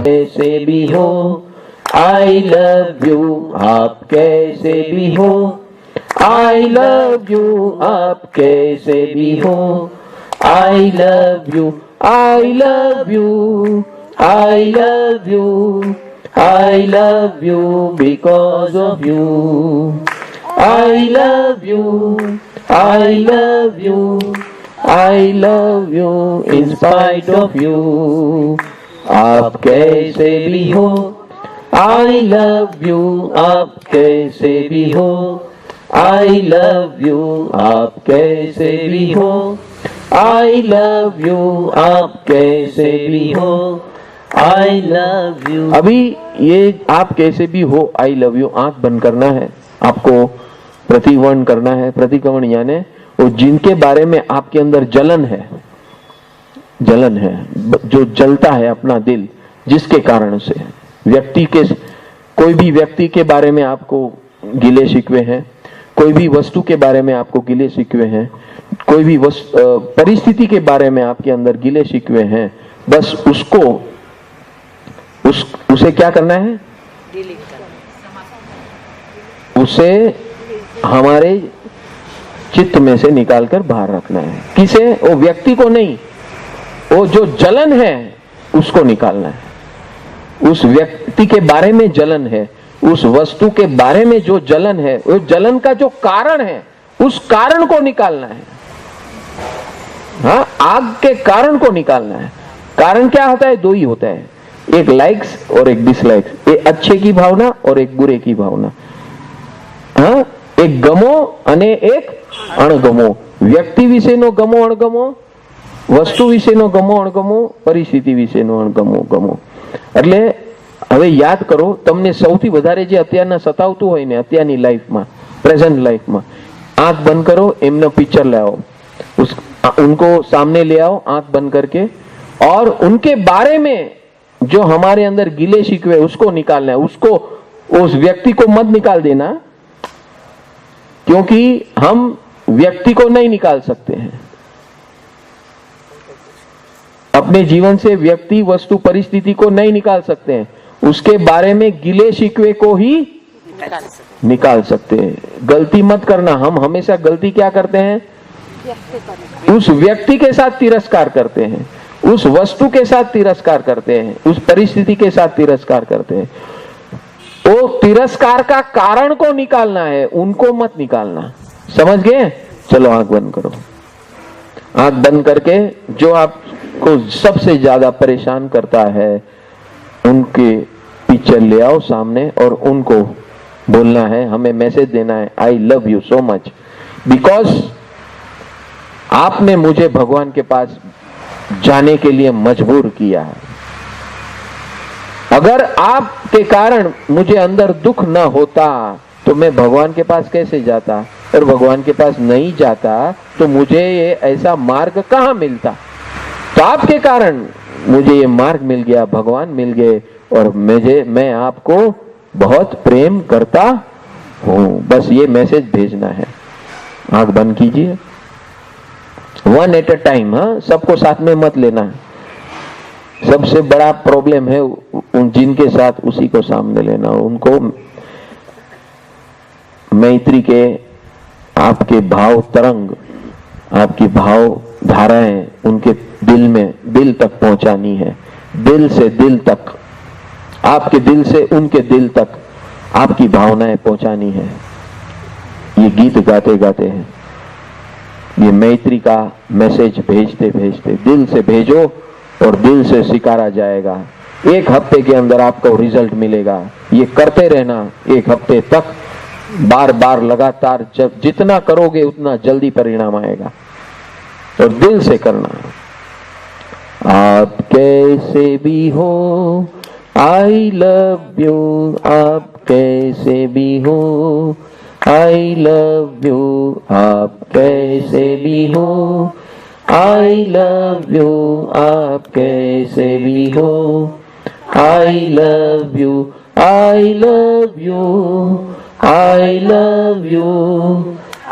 कैसे भी हो, आई लव यू, आप कैसे भी हो, आई लव यू, आप कैसे भी हो, I love you, I love you, I love you, I love you because of you, I love you, I love you, I love you in spite of you, आप कैसे भी हो, I love you, आप कैसे भी हो, I love you, आप कैसे भी हो, आई लव यू, आप कैसे भी हो, आई लव यू। अभी ये आप कैसे भी हो, आई लव यू, आंख बंद करना है आपको, प्रतिवर्ण करना है। प्रतिक्रमण यानी वो जिनके बारे में आपके अंदर जलन है, जलन है, जो जलता है अपना दिल, जिसके कारण से व्यक्ति के, कोई भी व्यक्ति के बारे में आपको गिले शिकवे हैं, कोई भी वस्तु के बारे में आपको गिले शिकवे हैं, कोई भी परिस्थिति के बारे में आपके अंदर गिले शिकवे हैं, बस उसको उसे क्या करना है, उसे हमारे चित्त में से निकालकर बाहर रखना है। किसे? वो व्यक्ति को नहीं, वो जो जलन है उसको निकालना है। उस व्यक्ति के बारे में जलन है, उस वस्तु के बारे में जो जलन है, उस जलन का जो कारण है, उस कारण को निकालना है। हाँ, आग के कारण को निकालना है। कारण क्या होता है? दो ही होता है, एक लाइक्स और एक डिसलाइक्स, एक अच्छे की भावना और एक बुरे की भावना। हाँ, एक गमो અને એક અણગમો, વ્યક્તિ વિશેનો ગમો અણગમો, વસ્તુ વિશેનો ગમો અણગમો, પરિસ્થિતિ વિશેનો અણગમો ગમો. એટલે હવે યાદ કરો, તમને સૌથી વધારે જે અત્યારના સતાવતું હોય ને અત્યારની લાઈફમાં, પ્રેઝન્ટ લાઈફમાં, आंख बंद करो, एमनो पिक्चर ले आओ, उनको सामने ले आओ आंख बंद करके, और उनके बारे में जो हमारे अंदर गिले शिकवे उसको निकालना है। उसको, उस व्यक्ति को मत निकाल देना, क्योंकि हम व्यक्ति को नहीं निकाल सकते हैं अपने जीवन से, व्यक्ति वस्तु परिस्थिति को नहीं निकाल सकते हैं, उसके बारे में गिले शिकवे को ही निकाल सकते हैं। गलती मत करना, हम हमेशा गलती क्या करते हैं? उस व्यक्ति के साथ तिरस्कार करते हैं, उस वस्तु के साथ तिरस्कार करते हैं, उस परिस्थिति के साथ तिरस्कार करते हैं। वो तिरस्कार का कारण को निकालना है, उनको मत निकालना। समझ गए? चलो आंख बंद करो। आंख बंद करके जो आपको सबसे ज्यादा परेशान करता है उनके पिक्चर ले आओ सामने, और उनको बोलना है, हमें मैसेज देना है, I love you so much because आपने मुझे भगवान के पास जाने के लिए मजबूर किया है। अगर आपके कारण मुझे अंदर दुख न होता तो मैं भगवान के पास कैसे जाता, और भगवान के पास नहीं जाता तो मुझे ये ऐसा मार्ग कहाँ मिलता। तो आपके कारण मुझे ये मार्ग मिल गया, भगवान मिल गए, और मैं आपको बहुत प्रेम करता हूं। बस ये मैसेज भेजना है। आंख बंद कीजिए, वन एट अ टाइम। हाँ, सबको साथ में मत लेना है। सबसे बड़ा प्रॉब्लम है उन जिनके साथ, उसी को सामने लेना, उनको मैत्री के आपके भाव तरंग, आपकी भाव धाराएं उनके दिल में, दिल तक पहुंचानी है, दिल से दिल तक, आपके दिल से उनके दिल तक आपकी भावनाएं पहुंचानी है। ये गीत गाते गाते हैं, ये मैत्री का मैसेज भेजते भेजते दिल से भेजो और दिल से स्वीकारा जाएगा। एक हफ्ते के अंदर आपको रिजल्ट मिलेगा। ये करते रहना एक हफ्ते तक, बार बार लगातार, जब जितना करोगे उतना जल्दी परिणाम आएगा, और दिल से करना। आप कैसे भी हो, आई लव यू, आप कैसे भी हो, आई लव यू, आप कैसे भी हो, आई लव यू, आप कैसे भी हो, I love you, I love you, I love you,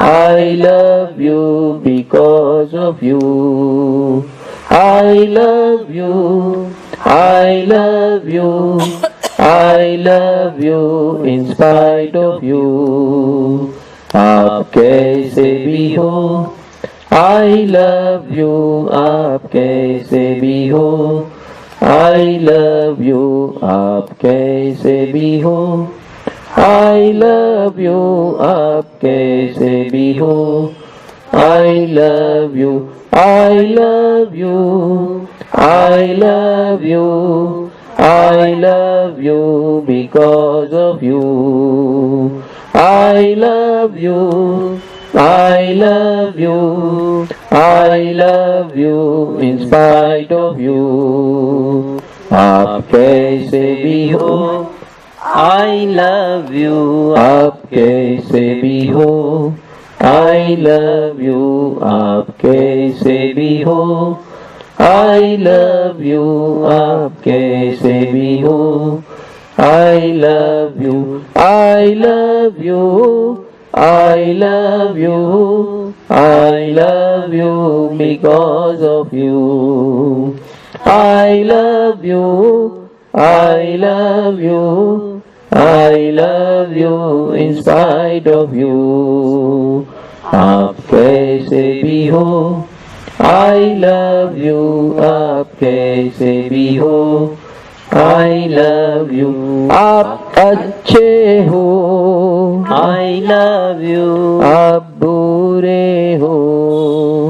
I love you because of you, I love you, I love you, I love you in spite of you. आप कैसे भी हो, I love you, आप कैसे भी हो, I love you, आप कैसे भी हो, I love you, आप कैसे भी हो, I love you, I love you, I love you, I love you because of you. I love you, I love you, I love you in spite of you. आप कैसे भी हो, I love you, आप कैसे भी हो, I love you, आप कैसे भी हो, I love you, आप कैसे भी हो, I love you, I love you, I love you, I love you because of you. I love you, I love you, I love you in spite of you. आप कैसे भी हो, I love you, आप कैसे भी हो, I love you, आप अच्छे हो, I love you, आप बुरे हो,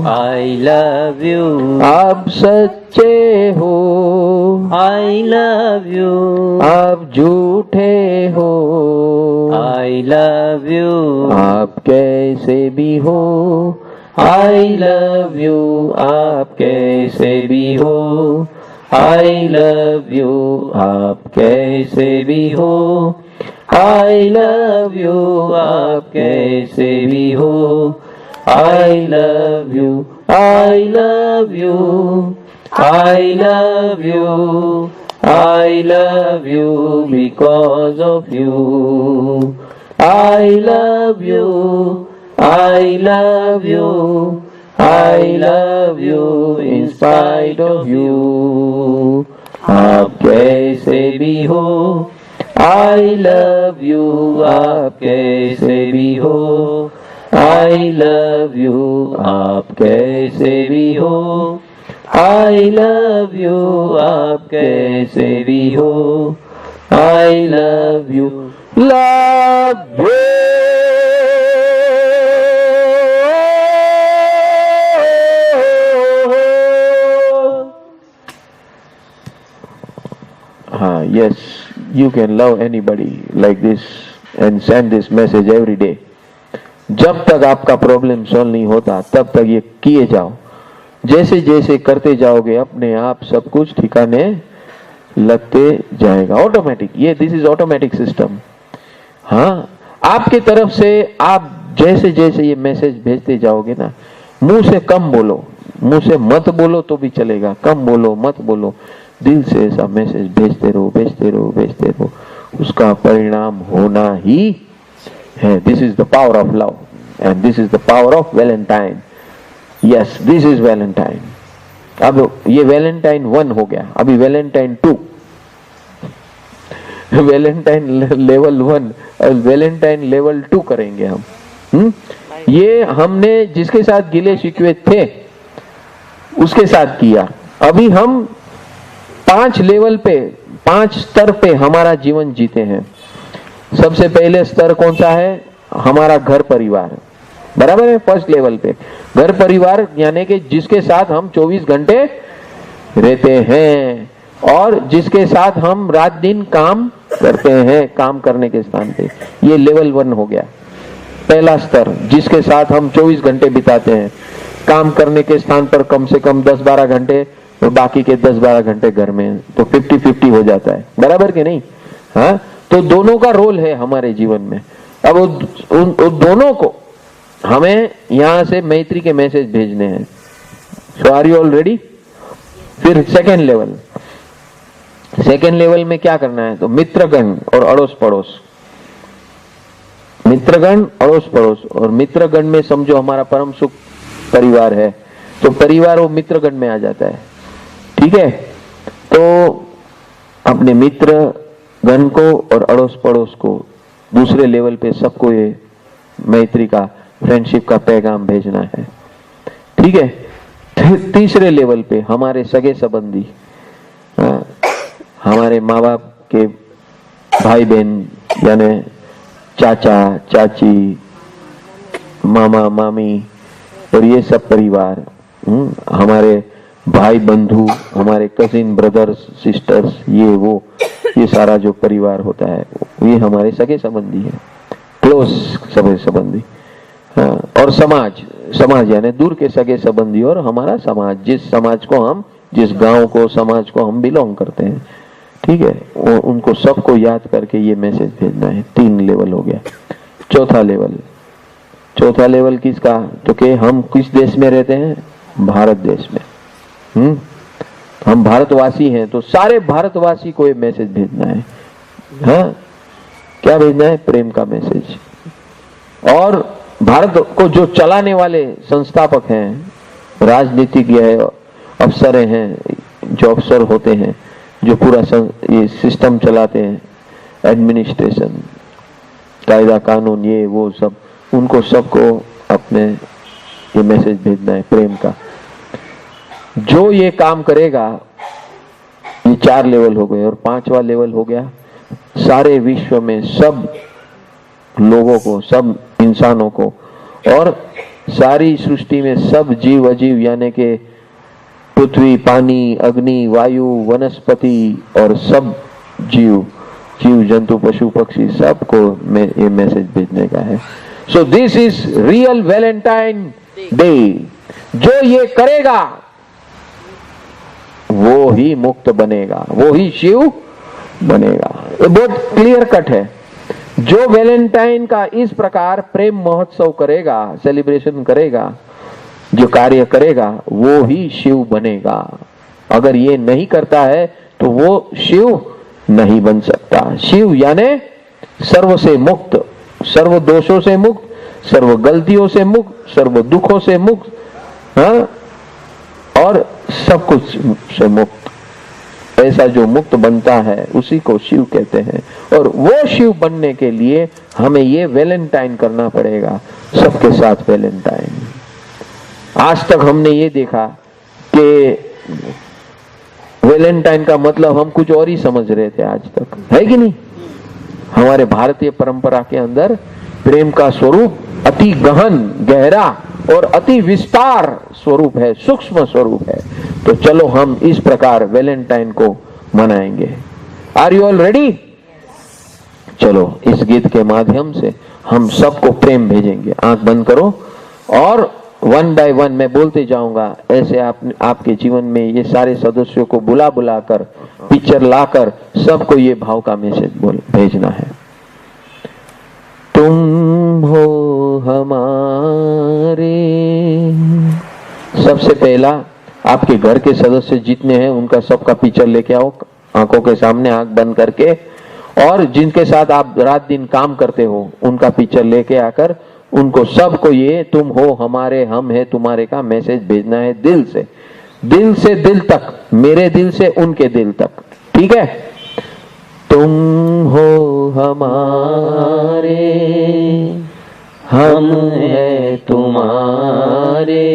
I love you, आप सच्चे हो, I love you, आप झूठे हो, I love you, आप कैसे भी हो, I love you, आप कैसे भी हो, I love you, आप कैसे भी हो, I love you, आप कैसे भी हो, I love you, I love you, I love you, I love you because of you. I love you, I love you, I love you in spite of you. आप कैसे भी हो, I love you, आप कैसे भी हो, I love you, आप कैसे भी हो, I love you, आप कैसे भी हो, I love you, love you. Yes, you can love anybody like this and send this message every day. जब तक आपका प्रॉब्लम सॉल्व नहीं होता तब तक ये किए जाओ. जैसे जैसे करते जाओगे अपने आप सब कुछ ठिकाने लगते जाएगा ऑटोमेटिक. ये दिस इज ऑटोमेटिक सिस्टम. हाँ, आपके तरफ से आप जैसे जैसे ये मैसेज भेजते जाओगे ना, मुंह से कम बोलो, मुंह से मत बोलो तो भी चलेगा, कम बोलो मत बोलो, दिल से ऐसा मैसेज भेजते रहो भेजते रहो भेजते रहो, उसका परिणाम होना ही है. This is the power of love and this is the power of Valentine. Yes, this is Valentine. अब ये वैलेंटाइन 1 हो गया, अभी वैलेंटाइन 2, वैलेंटाइन लेवल 1 और वैलेंटाइन लेवल 2 करेंगे हम. ये हमने जिसके साथ गिले शिकवे थे उसके साथ किया. अभी हम 5 लेवल पे, 5 स्तर पे हमारा जीवन जीते हैं. सबसे पहले स्तर कौन सा है? हमारा घर परिवार. बराबर है. फर्स्ट लेवल पे घर परिवार यानी कि जिसके साथ हम 24 घंटे रहते हैं और जिसके साथ हम रात दिन काम करते हैं, काम करने के स्थान पे. ये लेवल 1 हो गया, पहला स्तर. जिसके साथ हम 24 घंटे बिताते हैं, काम करने के स्थान पर कम से कम 10-12 घंटे और बाकी के 10-12 घंटे घर में, तो 50-50 हो जाता है. बराबर के नहीं? हाँ, तो दोनों का रोल है हमारे जीवन में. अब उन दोनों को हमें यहां से मैत्री के मैसेज भेजने हैं. सो आर यू ऑल रेडी? फिर सेकेंड लेवल. सेकेंड लेवल में क्या करना है? तो मित्रगण और अड़ोस पड़ोस. मित्रगण अड़ोस पड़ोस, और मित्रगण में समझो हमारा परम सुख परिवार है, तो परिवार वो मित्रगण में आ जाता है. ठीक है? तो अपने मित्र गण को और अड़ोस पड़ोस को, दूसरे लेवल पे सबको ये मैत्री का, फ्रेंडशिप का पैगाम भेजना है। ठीक है। तीसरे लेवल पे हमारे सगे संबंधी, हमारे माँ बाप के भाई बहन, यानी चाचा चाची, मामा मामी और ये सब परिवार, हमारे भाई बंधु, हमारे कजिन ब्रदर्स सिस्टर्स, ये सारा जो परिवार होता है ये हमारे सगे संबंधी है, क्लोज सगे संबंधी। और समाज यानी दूर के सगे संबंधी और हमारा समाज, जिस समाज को हम, जिस गांव को, समाज को हम बिलोंग करते हैं। ठीक है। उनको सबको याद करके ये मैसेज भेजना है। 3 लेवल हो गया। चौथा लेवल किसका? तो कि हम किस देश में रहते हैं? भारत देश में। हम भारतवासी हैं, तो सारे भारतवासी को ये मैसेज भेजना है। हाँ, क्या भेजना है? प्रेम का मैसेज। और भारत को जो चलाने वाले संस्थापक हैं, राजनीतिज्ञ है, अफसर हैं, जो अफसर होते हैं, जो पूरा ये सिस्टम चलाते हैं, एडमिनिस्ट्रेशन, कायदा कानून, ये वो सब, उनको सबको अपने ये मैसेज भेजना है प्रेम का। जो ये काम करेगा, ये 4 लेवल हो गए। और 5वां लेवल हो गया सारे विश्व में सब लोगों को, सब इंसानों को, और सारी सृष्टि में सब जीव अजीव, यानी कि पृथ्वी, पानी, अग्नि, वायु, वनस्पति और सब जीव जंतु, पशु पक्षी, सबको ये मैसेज भेजने का है। So this is real Valentine day. जो ये करेगा वो ही मुक्त बनेगा, वो ही शिव बनेगा। ये बहुत क्लियर कट है। जो वैलेंटाइन का इस प्रकार प्रेम महोत्सव करेगा, सेलिब्रेशन करेगा, जो कार्य करेगा, वो ही शिव बनेगा। अगर ये नहीं करता है तो वो शिव नहीं बन सकता। शिव यानी सर्व से मुक्त, सर्व दोषों से मुक्त, सर्व गलतियों से मुक्त, सर्व दुखों से मुक्त, हाँ, और सब कुछ से मुक्त। ऐसा जो मुक्त बनता है उसी को शिव कहते हैं। और वो शिव बनने के लिए हमें ये वैलेंटाइन करना पड़ेगा, सबके साथ वैलेंटाइन। आज तक हमने ये देखा कि वैलेंटाइन का मतलब हम कुछ और ही समझ रहे थे आज तक, है कि नहीं? हमारे भारतीय परंपरा के अंदर प्रेम का स्वरूप अति गहन, गहरा और अति विस्तार स्वरूप है, सूक्ष्म स्वरूप है। तो चलो हम इस प्रकार वैलेंटाइन को मनाएंगे। Are you all ready? चलो इस गीत के माध्यम से हम सबको प्रेम भेजेंगे। आंख बंद करो और 1 बाय 1 मैं बोलते जाऊंगा। ऐसे आपके जीवन में ये सारे सदस्यों को बुला कर, पिक्चर लाकर सबको ये भाव का मैसेज भेजना है। तुम हो हमारे। सबसे पहला आपके घर के सदस्य जितने हैं उनका सबका पिक्चर लेके आओ, आंखों के सामने, आंख बंद करके। और जिनके साथ आप रात दिन काम करते हो उनका पिक्चर लेके आकर उनको सबको ये तुम हो हमारे, हम है तुम्हारे का मैसेज भेजना है दिल से दिल तक, मेरे दिल से उनके दिल तक। ठीक है? तुम हो हमारे, हम है तुम्हारे,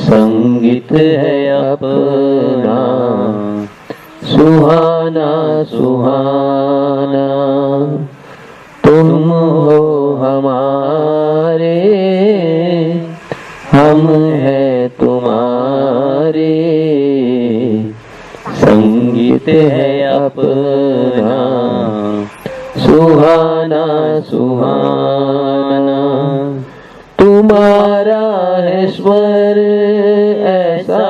संगीत है अपना सुहाना सुहाना। तुम हो हमारे, हम है तुम्हारे, संगीत है अपना सुहाना सुहाना। तुम्हारा है स्वर ऐसा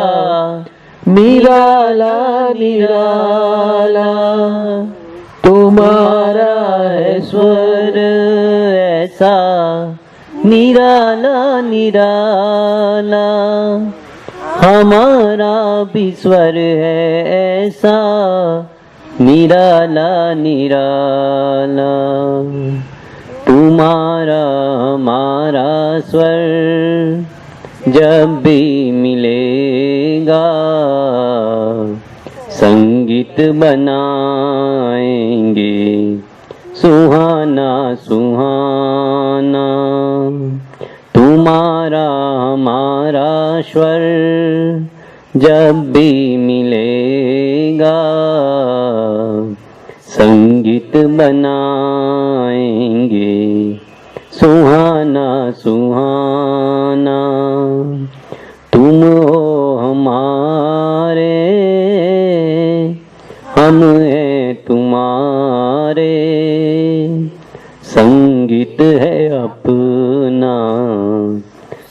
निराला निराला, तुम्हारा है स्वर ऐसा निराला निराला, हमारा भी स्वर है ऐसा निराला निराला। तुम्हारा हमारा स्वर जब भी मिलेगा, संग बनाएंगे सुहाना सुहाना। तुम्हारा हमारा स्वर जब भी मिलेगा संगीत बनाएंगे सुहाना सुहाना। तुम हो हमारे, हम हैं तुम्हारे, संगीत है अपना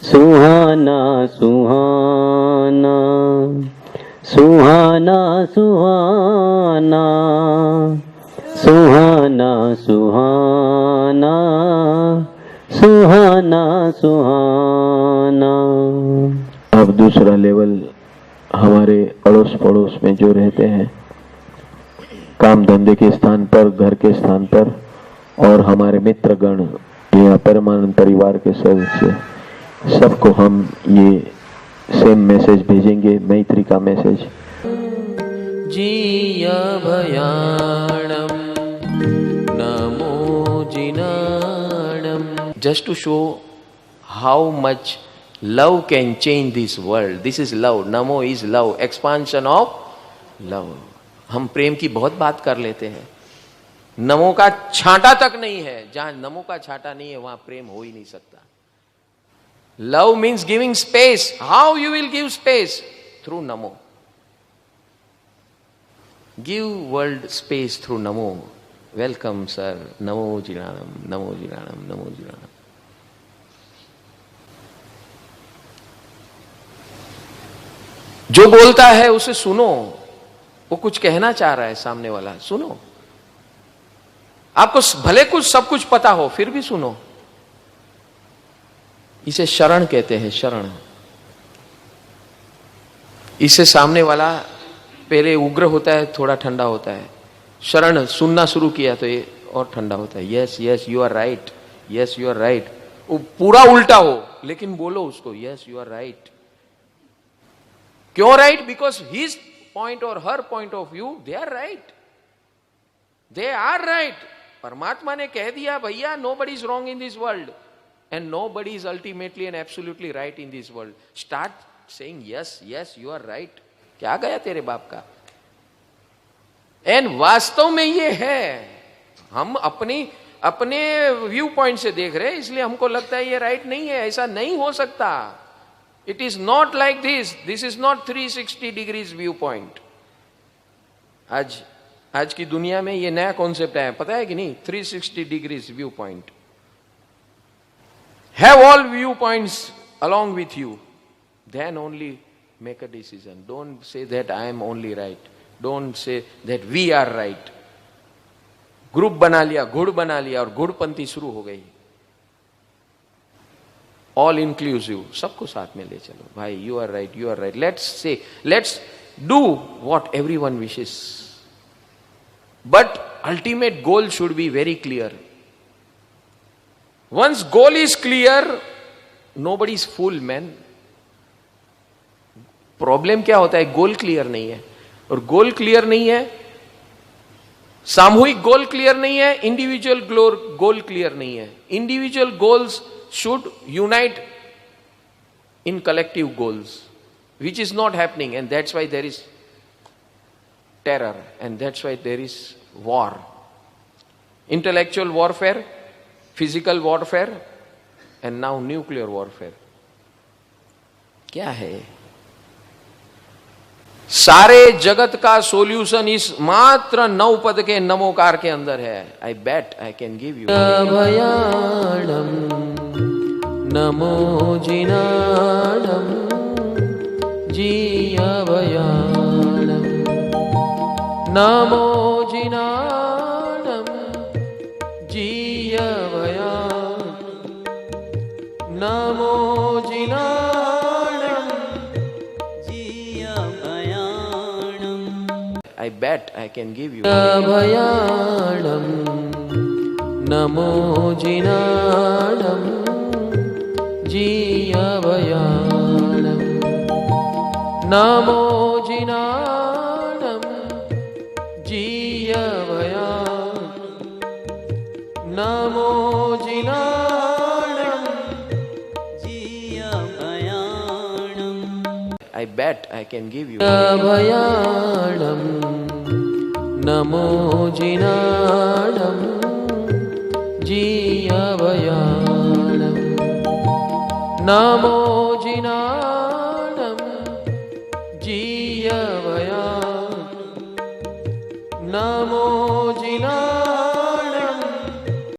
सुहाना सुहाना। सुहाना सुहाना सुहाना सुहाना सुहाना सुहाना। अब दूसरा लेवल हमारे अड़ोस पड़ोस में जो रहते हैं, काम धंधे के स्थान पर, घर के स्थान पर, और हमारे मित्रगण या परमानंद परिवार के सदस्य, सबको हम ये सेम मैसेज भेजेंगे, मैत्री का message. जीय भयाणम NaMo जिनाणम। Just to show how much love can change this world. This is love. Namo is love. Expansion of love. हम प्रेम की बहुत बात कर लेते हैं, नमो का छांटा तक नहीं है। जहां नमो का छांटा नहीं है वहां प्रेम हो ही नहीं सकता। Love means giving space. How you will give space? Through Namo. Give world space through Namo. Welcome, sir. Namo Jiranam, Namo Jiranam, Namo Jiranam. जो बोलता है उसे सुनो, वो कुछ कहना चाह रहा है सामने वाला, सुनो। आपको भले कुछ सब कुछ पता हो फिर भी सुनो। इसे शरण कहते हैं, शरण। इसे सामने वाला पहले उग्र होता है, थोड़ा ठंडा होता है। शरण सुनना शुरू किया तो ये और ठंडा होता है। Yes yes you are right, yes you are right. वो पूरा उल्टा हो लेकिन बोलो उसको, यस यू आर राइट। क्यों राइट? बिकॉज हिज पॉइंट और हर point of view they are right, they are right. परमात्मा ने कह दिया भैया, nobody is wrong in this world and nobody is ultimately and absolutely right in this world. Start saying yes, yes, you are right. क्या गया तेरे बाप का? एंड वास्तव में ये है, हम अपने व्यू पॉइंट से देख रहे हैं इसलिए हमको लगता है ये राइट नहीं है। ऐसा नहीं हो सकता। It is not like this is not 360 degrees view point. आज की दुनिया में ये नया कॉन्सेप्ट है, पता है कि नहीं? 360 degrees view point. Have all viewpoints along with you, then only make a decision. Don't say that I am only right. Don't say that we are right. Group बना लिया, गुड़ बना लिया और गुड़पंथी शुरू हो गई। ऑल इंक्लूसिव, सबको साथ में ले चलो भाई। You are right, you are right. Let's do what everyone wishes, but ultimate goal should be very clear. Once goal is clear, nobody is fool, man. Problem क्या होता है? गोल क्लियर नहीं है, और गोल क्लियर नहीं है, सामूहिक goal clear नहीं है, इंडिविजुअल गोल क्लियर नहीं है। Individual goals should unite in collective goals, which is not happening, and that's why there is terror, and that's why there is war. Intellectual warfare, physical warfare and now nuclear warfare. क्या है? सारे जगत का solution इस मात्र 9 पद के नमोकार के अंदर है। आई बेट I can give you. भयाणम NaMo जिनाणम जीय भयाणम NaMo जिनाणम जीय NaMo जिनाणम जीय भयाणम। I bet I can give you भयाणम NaMo जिनाणम जीय भयाणम NaMo जिनाणम NaMo जिनाणं I bet I can give you अभयाणं NaMo जिनाणं ji अभयाणं NaMo जिनाणं